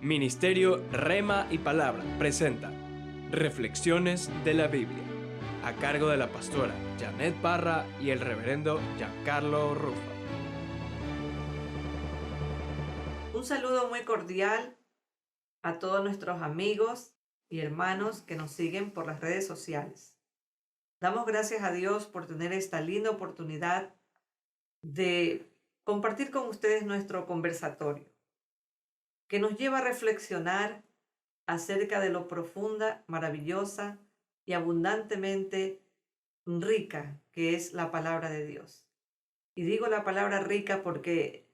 Ministerio Rema y Palabra presenta Reflexiones de la Biblia, a cargo de la pastora Janet Parra y el reverendo Giancarlo Rufa. Un saludo muy cordial a todos nuestros amigos y hermanos que nos siguen por las redes sociales. Damos gracias a Dios por tener esta linda oportunidad de compartir con ustedes nuestro conversatorio, que nos lleva a reflexionar acerca de lo profunda, maravillosa y abundantemente rica que es la palabra de Dios. Y digo la palabra rica porque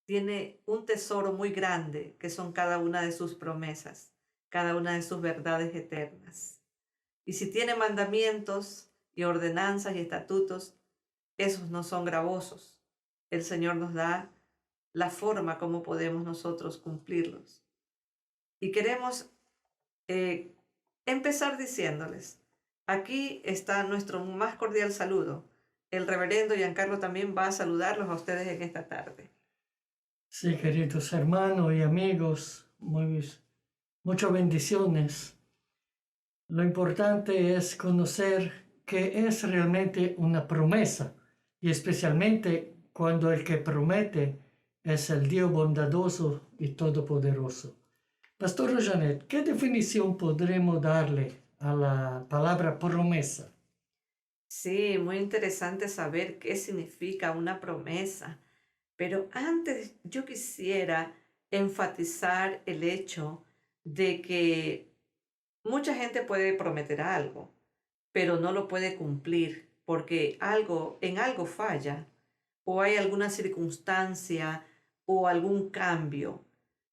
tiene un tesoro muy grande que son cada una de sus promesas, cada una de sus verdades eternas. Y si tiene mandamientos y ordenanzas y estatutos, esos no son gravosos. El Señor nos da la forma como podemos nosotros cumplirlos. Y queremos empezar diciéndoles, aquí está nuestro más cordial saludo. El reverendo Giancarlo también va a saludarlos a ustedes en esta tarde. Sí, queridos hermanos y amigos, muchas bendiciones. Lo importante es conocer qué es realmente una promesa, y especialmente cuando el que promete es el Dios bondadoso y todopoderoso. Pastora Janet, ¿qué definición podremos darle a la palabra promesa? Sí, muy interesante saber qué significa una promesa. Pero antes yo quisiera enfatizar el hecho de que mucha gente puede prometer algo, pero no lo puede cumplir porque en algo falla o hay alguna circunstancia o algún cambio.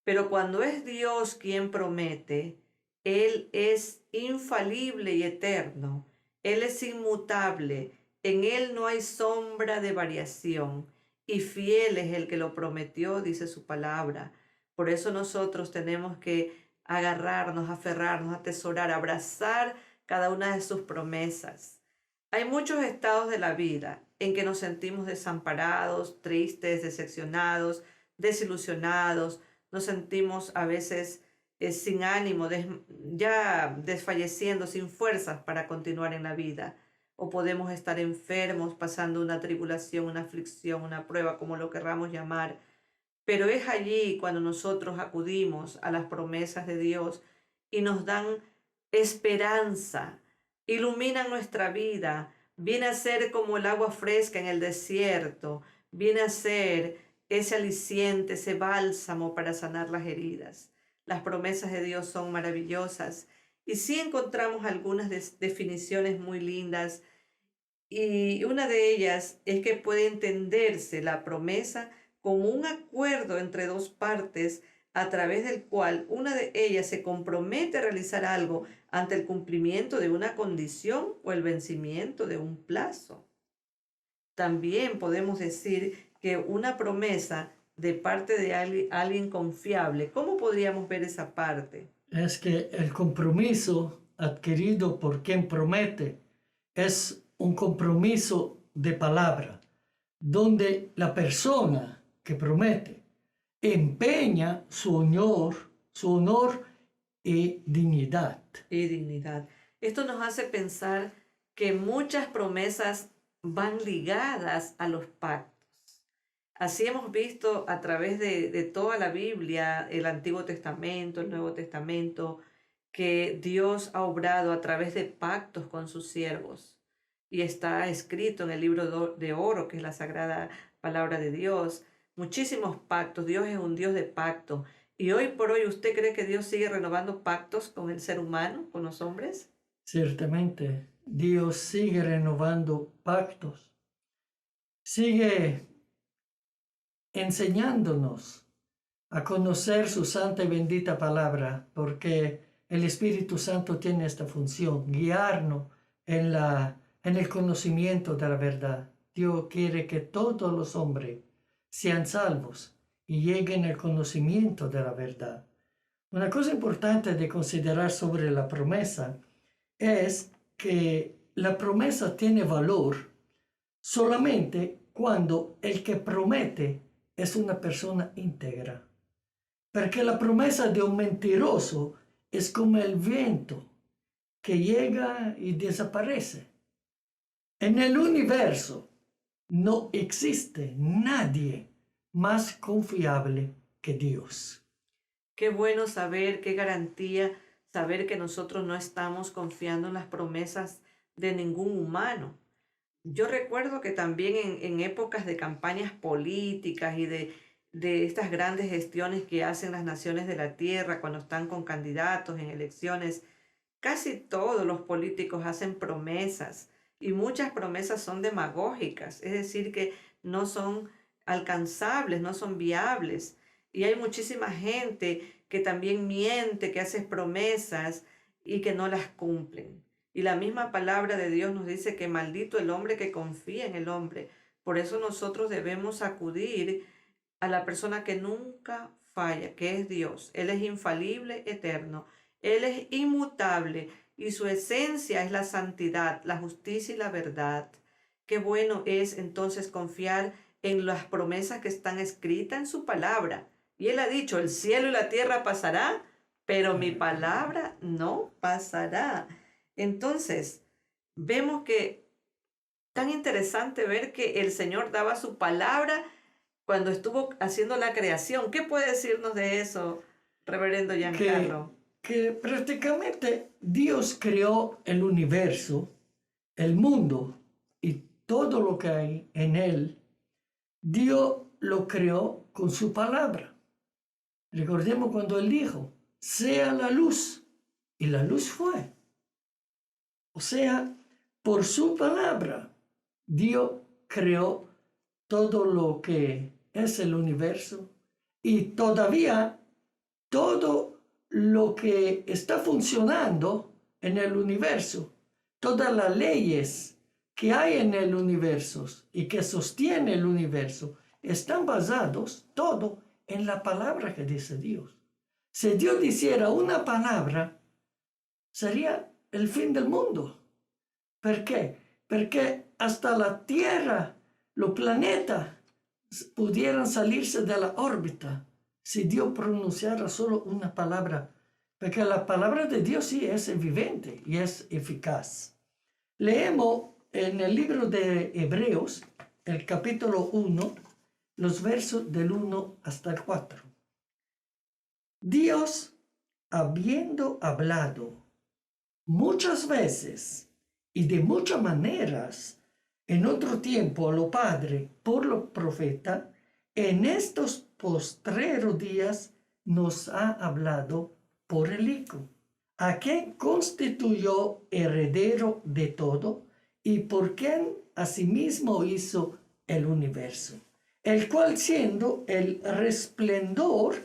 Pero cuando es Dios quien promete, Él es infalible y eterno. Él es inmutable. En Él no hay sombra de variación. Y fiel es el que lo prometió, dice su palabra. Por eso nosotros tenemos que agarrarnos, aferrarnos, atesorar, abrazar cada una de sus promesas. Hay muchos estados de la vida en que nos sentimos desamparados, tristes, decepcionados, desilusionados. Nos sentimos a veces sin ánimo, ya desfalleciendo, sin fuerzas para continuar en la vida. O podemos estar enfermos, pasando una tribulación, una aflicción, una prueba, como lo querramos llamar. Pero es allí cuando nosotros acudimos a las promesas de Dios y nos dan esperanza, iluminan nuestra vida, viene a ser como el agua fresca en el desierto, viene a ser ese aliciente, ese bálsamo para sanar las heridas. Las promesas de Dios son maravillosas y sí encontramos algunas definiciones muy lindas, y una de ellas es que puede entenderse la promesa como un acuerdo entre dos partes a través del cual una de ellas se compromete a realizar algo ante el cumplimiento de una condición o el vencimiento de un plazo. También podemos decir que una promesa de parte de alguien confiable, ¿cómo podríamos ver esa parte? Es que el compromiso adquirido por quien promete es un compromiso de palabra, donde la persona que promete empeña su honor y dignidad. Y dignidad. Esto nos hace pensar que muchas promesas van ligadas a los pactos. Así hemos visto a través de toda la Biblia, el Antiguo Testamento, el Nuevo Testamento, que Dios ha obrado a través de pactos con sus siervos. Y está escrito en el libro de oro, que es la sagrada palabra de Dios. Muchísimos pactos. Dios es un Dios de pacto. Y hoy por hoy, ¿usted cree que Dios sigue renovando pactos con el ser humano, con los hombres? Ciertamente, Dios sigue renovando pactos, sigue enseñándonos a conocer su santa y bendita palabra, porque el Espíritu Santo tiene esta función, guiarnos en el conocimiento de la verdad. Dios quiere que todos los hombres sean salvos y lleguen al conocimiento de la verdad. Una cosa importante de considerar sobre la promesa es que la promesa tiene valor solamente cuando el que promete es una persona íntegra. Porque la promesa de un mentiroso es como el viento que llega y desaparece. En el universo no existe nadie más confiable que Dios. Qué bueno saber, qué garantía saber que nosotros no estamos confiando en las promesas de ningún humano. Yo recuerdo que también en épocas de campañas políticas y de estas grandes gestiones que hacen las naciones de la tierra cuando están con candidatos en elecciones, casi todos los políticos hacen promesas y muchas promesas son demagógicas, es decir, que no son alcanzables, no son viables. Y hay muchísima gente que también miente, que hace promesas y que no las cumplen. Y la misma palabra de Dios nos dice que maldito el hombre que confía en el hombre. Por eso nosotros debemos acudir a la persona que nunca falla, que es Dios. Él es infalible, eterno. Él es inmutable y su esencia es la santidad, la justicia y la verdad. Qué bueno es entonces confiar en las promesas que están escritas en su palabra. Y Él ha dicho, el cielo y la tierra pasará, pero mi palabra no pasará. Entonces, vemos que tan interesante ver que el Señor daba su palabra cuando estuvo haciendo la creación. ¿Qué puede decirnos de eso, reverendo Que, Giancarlo? que prácticamente Dios creó el universo, el mundo y todo lo que hay en él. Dios lo creó con su palabra. Recordemos cuando Él dijo, sea la luz, y la luz fue. O sea, por su palabra, Dios creó todo lo que es el universo y todavía todo lo que está funcionando en el universo, todas las leyes que hay en el universo y que sostiene el universo, están basados todo en la palabra que dice Dios. Si Dios dijera una palabra, sería el fin del mundo. ¿Por qué? Porque hasta la Tierra, los planetas, pudieran salirse de la órbita si Dios pronunciara solo una palabra. Porque la palabra de Dios sí es evidente y es eficaz. Leemos en el libro de Hebreos, el capítulo 1, los versos del 1 hasta el 4. Dios, habiendo hablado muchas veces y de muchas maneras en otro tiempo a lo Padre por los profetas, en estos postreros días nos ha hablado por el Hijo, a quien constituyó heredero de todo y por quien asimismo hizo el universo, el cual siendo el resplendor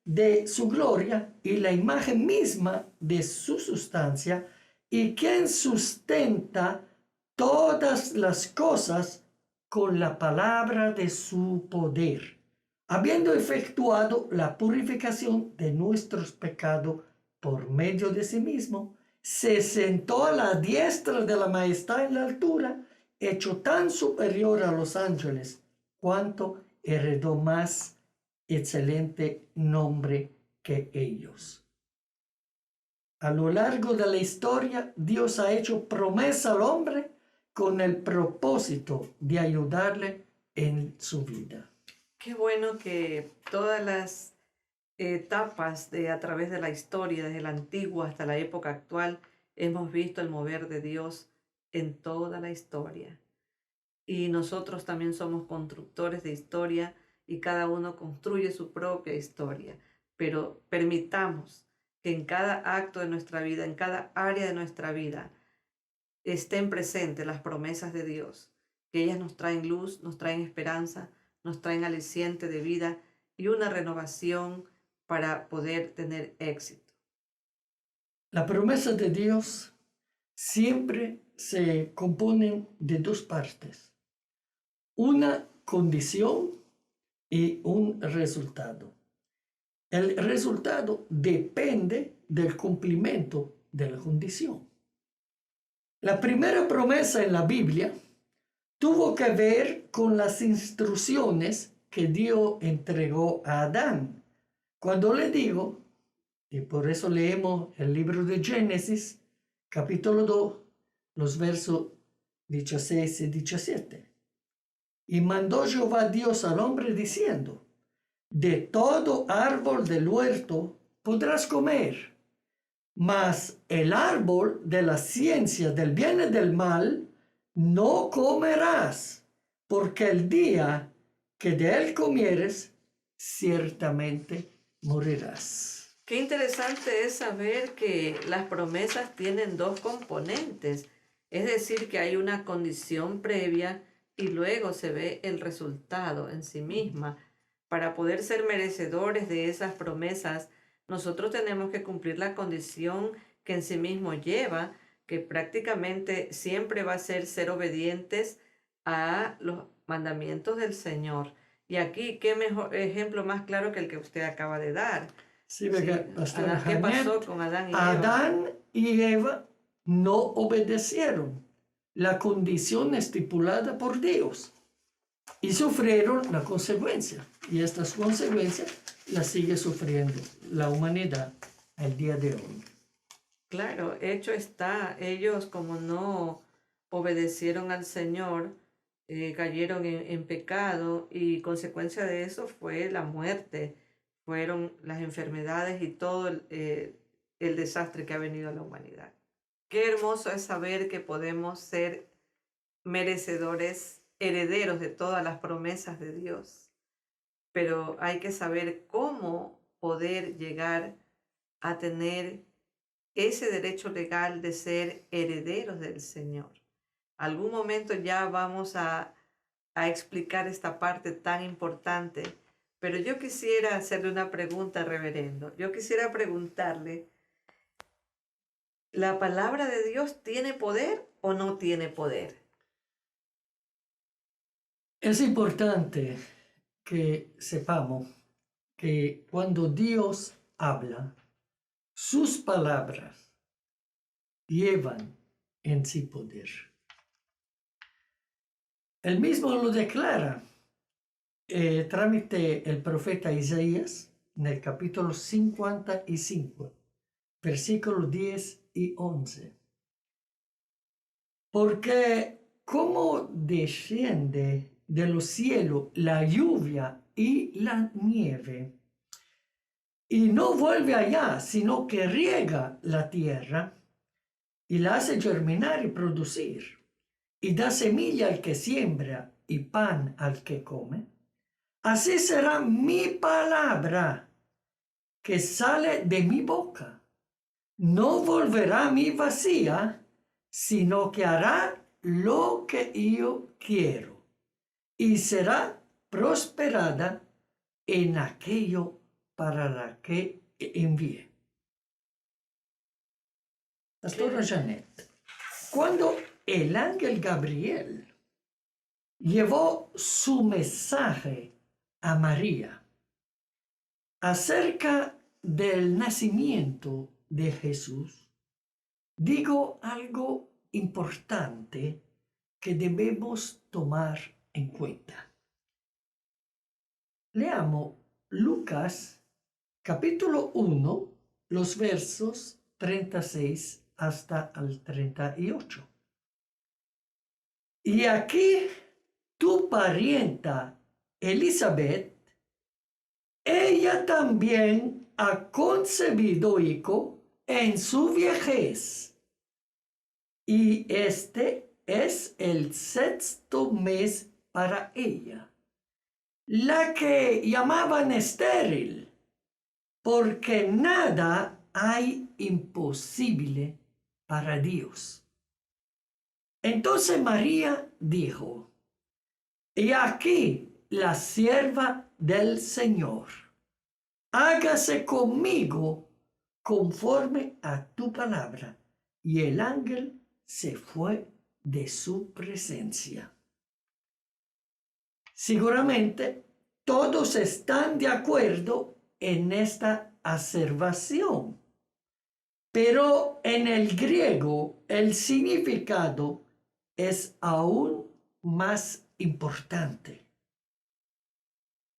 de su gloria y la imagen misma de su sustancia, y quien sustenta todas las cosas con la palabra de su poder, habiendo efectuado la purificación de nuestros pecados por medio de sí mismo, se sentó a la diestra de la majestad en la altura, hecho tan superior a los ángeles, cuanto heredó más excelente nombre que ellos. A lo largo de la historia, Dios ha hecho promesa al hombre con el propósito de ayudarle en su vida. Qué bueno que todas las etapas a través de la historia, desde la antigua hasta la época actual, hemos visto el mover de Dios en toda la historia. Y nosotros también somos constructores de historia y cada uno construye su propia historia. Pero permitamos que en cada acto de nuestra vida, en cada área de nuestra vida, estén presentes las promesas de Dios, que ellas nos traen luz, nos traen esperanza, nos traen aliciente de vida y una renovación para poder tener éxito. La promesa de Dios siempre se componen de dos partes, una condición y un resultado. El resultado depende del cumplimiento de la condición. La primera promesa en la Biblia tuvo que ver con las instrucciones que Dios entregó a Adán Cuando le digo, y por eso leemos el libro de Génesis, capítulo 2, los versos 16 y 17. Y mandó Jehová Dios al hombre diciendo, de todo árbol del huerto podrás comer, mas el árbol de la ciencia del bien y del mal no comerás, porque el día que de él comieres, ciertamente morirás. Qué interesante es saber que las promesas tienen dos componentes, es decir, que hay una condición previa y luego se ve el resultado en sí misma. Para poder ser merecedores de esas promesas, nosotros tenemos que cumplir la condición que en sí mismo lleva, que prácticamente siempre va a ser obedientes a los mandamientos del Señor. Y aquí, qué mejor ejemplo más claro que el que usted acaba de dar. Sí, Adán, ¿qué pasó con Adán y Eva? Adán y Eva no obedecieron la condición estipulada por Dios y sufrieron la consecuencia. Y estas consecuencias las sigue sufriendo la humanidad el día de hoy. Claro, hecho está, ellos como no obedecieron al Señor, cayeron en pecado y consecuencia de eso fue la muerte, fueron las enfermedades y todo el desastre que ha venido a la humanidad. Qué hermoso es saber que podemos ser merecedores, herederos de todas las promesas de Dios, pero hay que saber cómo poder llegar a tener ese derecho legal de ser herederos del Señor. Algún momento ya vamos a explicar esta parte tan importante, pero yo quisiera hacerle una pregunta, reverendo. Yo quisiera preguntarle, ¿la palabra de Dios tiene poder o no tiene poder? Es importante que sepamos que cuando Dios habla, sus palabras llevan en sí poder. Él mismo lo declara. Trámite el profeta Isaías en el capítulo 55, versículos 10 y 11. Porque como desciende de los cielos la lluvia y la nieve, y no vuelve allá, sino que riega la tierra y la hace germinar y producir, y da semilla al que siembra y pan al que come, así será mi palabra que sale de mi boca. No volverá a mí vacía, sino que hará lo que yo quiero y será prosperada en aquello para la que envié. Pastora Janet, cuando el ángel Gabriel llevó su mensaje a María acerca del nacimiento de Jesús, digo algo importante que debemos tomar en cuenta. Leamos Lucas capítulo 1, los versos 36 hasta el 38. Y aquí tu parienta Elizabeth, ella también ha concebido hijo en su vejez, y este es el sexto mes para ella, la que llamaban estéril, porque nada hay imposible para Dios. Entonces María dijo, he aquí la sierva del Señor, hágase conmigo conforme a tu palabra. Y el ángel se fue de su presencia. Seguramente todos están de acuerdo en esta observación, pero en el griego el significado es aún más importante.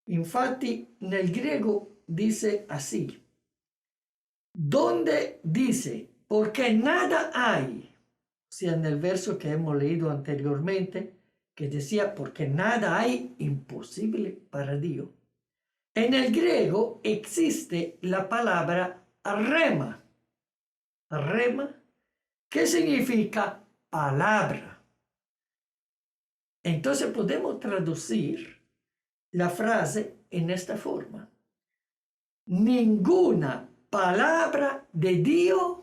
Infatti, nel greco dice así, donde dice, porque nada hay, o sea, en el verso que hemos leído anteriormente, que decía, porque nada hay imposible para Dios. En el griego existe la palabra rema. Rema, que significa palabra. Entonces podemos traducir la frase en esta forma. Ninguna palabra de Dios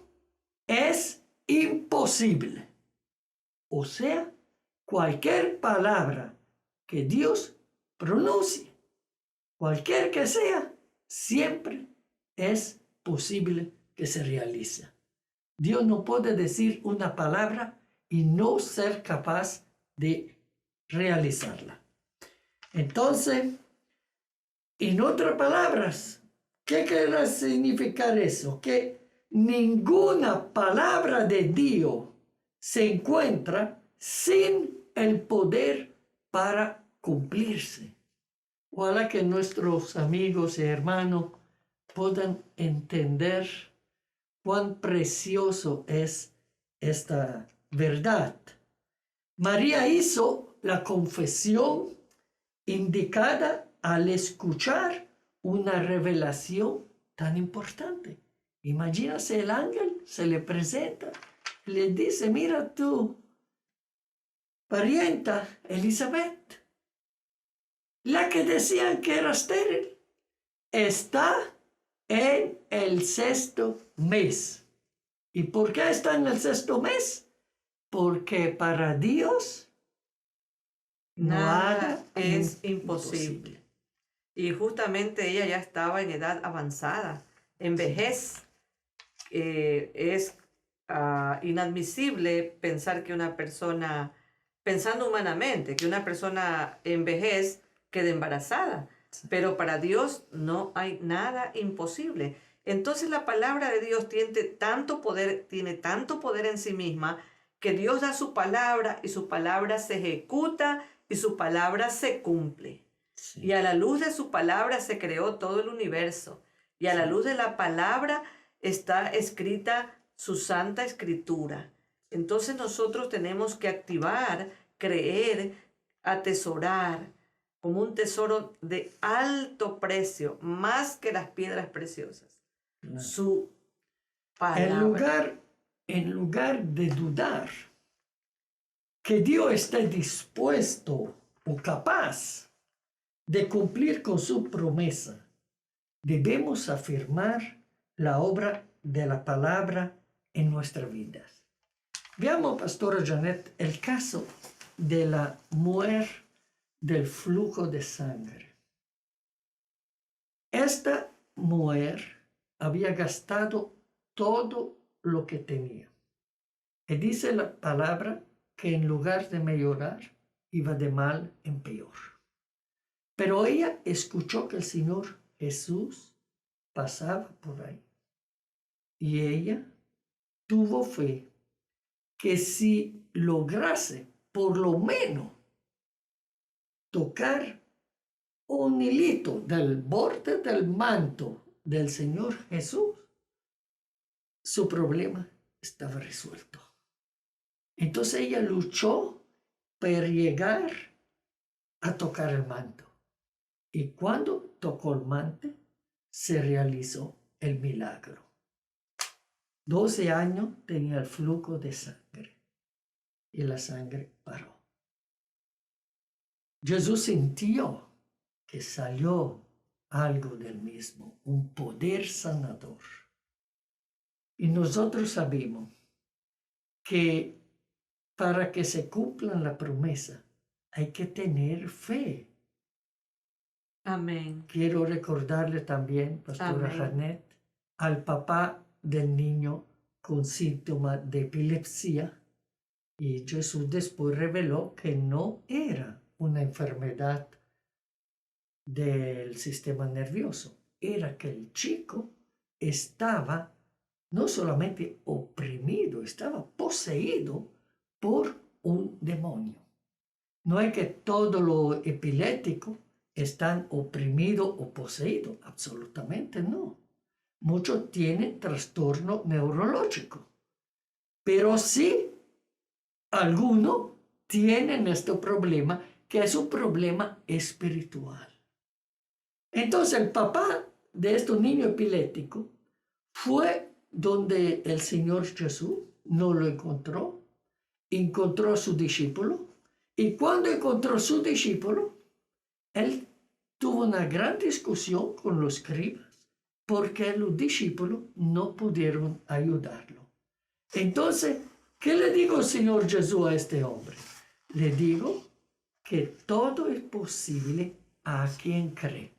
es imposible. O sea, cualquier palabra que Dios pronuncie, cualquier que sea, siempre es posible que se realice. Dios no puede decir una palabra y no ser capaz de realizarla. Entonces, en otras palabras, ¿qué quiere significar eso? Que ninguna palabra de Dios se encuentra sin el poder para cumplirse. Ojalá que nuestros amigos y hermanos puedan entender cuán precioso es esta verdad. María hizo la confesión indicada al escuchar una revelación tan importante. Imagínase, el ángel se le presenta, le dice, mira tú, parienta Elizabeth, la que decían que era estéril, está en el 6º mes. ¿Y por qué está en el 6º mes? Porque para Dios nada es imposible. Y justamente ella ya estaba en edad avanzada, en vejez. Es inadmisible pensar que una persona, pensando humanamente, que una persona en vejez quede embarazada. Sí. Pero para Dios no hay nada imposible. Entonces la palabra de Dios tiene tanto poder en sí misma, que Dios da su palabra y su palabra se ejecuta y su palabra se cumple. Sí. Y a la luz de su palabra se creó todo el universo. Y a la luz de la palabra está escrita su santa escritura. Entonces nosotros tenemos que activar, creer, atesorar como un tesoro de alto precio, más que las piedras preciosas. No. Su palabra. En lugar de dudar que Dios esté dispuesto o capaz de cumplir con su promesa, debemos afirmar la obra de la palabra en nuestras vidas. Veamos, Pastora Janet, el caso de la mujer del flujo de sangre. Esta mujer había gastado todo lo que tenía. Y dice la palabra que en lugar de mejorar, iba de mal en peor. Pero ella escuchó que el Señor Jesús pasaba por ahí. Y ella tuvo fe que si lograse por lo menos tocar un hilito del borde del manto del Señor Jesús, su problema estaba resuelto. Entonces ella luchó para llegar a tocar el manto. Y cuando tocó el manto, se realizó el milagro. 12 años tenía el flujo de sangre y la sangre paró. Jesús sintió que salió algo del mismo, un poder sanador. Y nosotros sabemos que para que se cumpla la promesa hay que tener fe. Amén. Quiero recordarle también, Pastora Janet, al papá del niño con síntomas de epilepsia, y Jesús después reveló que no era una enfermedad del sistema nervioso, era que el chico estaba no solamente oprimido, estaba poseído por un demonio. No es que todo lo epiléptico están oprimidos o poseídos. Absolutamente no. Muchos tienen trastorno neurológico. Pero sí, algunos tienen este problema, que es un problema espiritual. Entonces el papá de este niño epiléptico fue donde el Señor Jesús no lo encontró a su discípulo, y cuando encontró a su discípulo, él tuvo una gran discusión con los escribas porque los discípulos no pudieron ayudarlo. Entonces, ¿qué le digo el Señor Jesús a este hombre? Le digo que todo es posible a quien cree.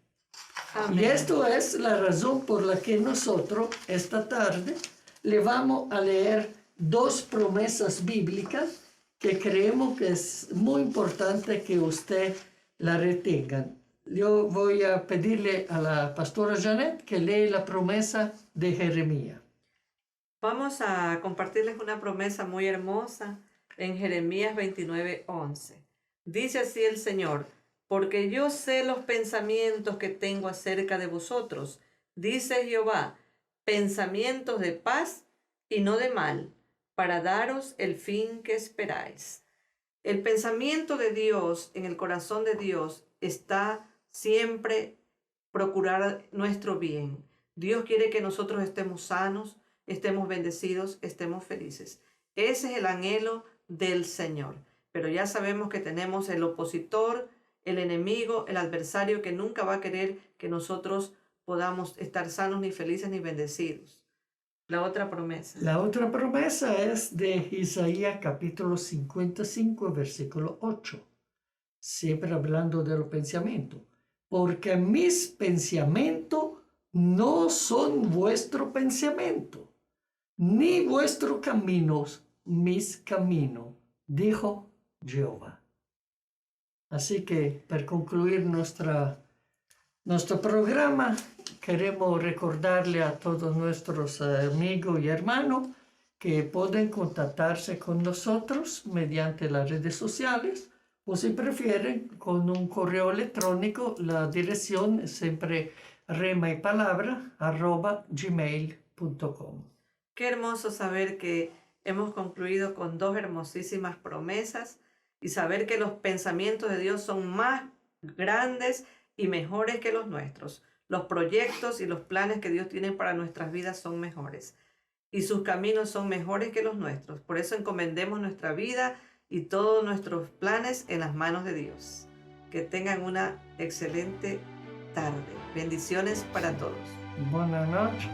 Amén. Y esto es la razón por la que nosotros esta tarde le vamos a leer 2 promesas bíblicas que creemos que es muy importante que usted la retengan. Yo voy a pedirle a la pastora Janet que lee la promesa de Jeremías. Vamos a compartirles una promesa muy hermosa en Jeremías 29:11. Dice así el Señor: porque yo sé los pensamientos que tengo acerca de vosotros, dice Jehová, pensamientos de paz y no de mal, para daros el fin que esperáis. El pensamiento de Dios en el corazón de Dios está siempre procurar nuestro bien. Dios quiere que nosotros estemos sanos, estemos bendecidos, estemos felices. Ese es el anhelo del Señor. Pero ya sabemos que tenemos el opositor, el enemigo, el adversario, que nunca va a querer que nosotros podamos estar sanos, ni felices, ni bendecidos. La otra promesa. La otra promesa es de Isaías capítulo 55, versículo 8. Siempre hablando de los pensamientos. Porque mis pensamientos no son vuestro pensamiento, ni vuestros caminos mis caminos, dijo Jehová. Así que, para concluir nuestro programa, queremos recordarle a todos nuestros amigos y hermanos que pueden contactarse con nosotros mediante las redes sociales, o si prefieren, con un correo electrónico. La dirección es siempre remaypalabra@gmail.com. Qué hermoso saber que hemos concluido con 2 hermosísimas promesas y saber que los pensamientos de Dios son más grandes y mejores que los nuestros. Los proyectos y los planes que Dios tiene para nuestras vidas son mejores y sus caminos son mejores que los nuestros. Por eso encomendemos nuestra vida y todos nuestros planes en las manos de Dios. Que tengan una excelente tarde. Bendiciones para todos. Buenas noches.